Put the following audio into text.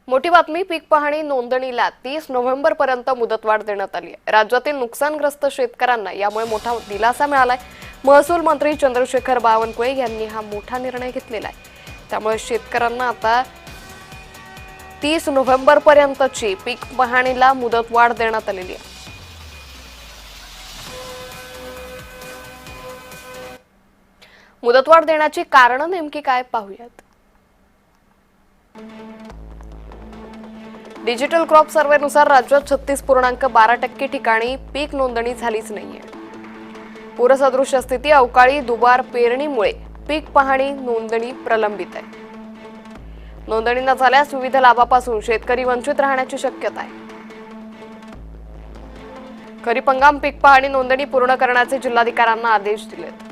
मोठी बातमी, पीक पाहणी नोंदणीला 30 नोव्हेंबर पर्यंत मुदतवाढ देण्यात आली आहे। राज्यातील नुकसानग्रस्त शेतकऱ्यांना यामुळे मोठा दिलासा मिळालाय। महसूल मंत्री चंद्रशेखर बावनकुळे यांनी हा मोठा निर्णय घेतलेला आहे। त्यामुळे शेतकऱ्यांना आता 30 नोव्हेंबर पर्यंतची पीक पाहणीला मुदतवाढ देण्यात आलेली आहे। मुदतवाढ देण्याची कारणं नेमकी काय पाहूयात। डिजिटल क्रॉप सर्व्हेनुसार राज्यात 36.12% ठिकाणी पीक नोंदणी झालीच नाहीये। पूरसदृश स्थिती, अवकाळी दुबार पेरणीमुळे पीक पाहणी नोंदणी प्रलंबित आहे। नोंदणी न झाल्यास विविध लाभापासून शेतकरी वंचित राहण्याची शक्यता आहे। खरीप हंगाम पीक पाहणी नोंदणी पूर्ण करण्याचे जिल्हाधिकाऱ्यांना आदेश दिलेत।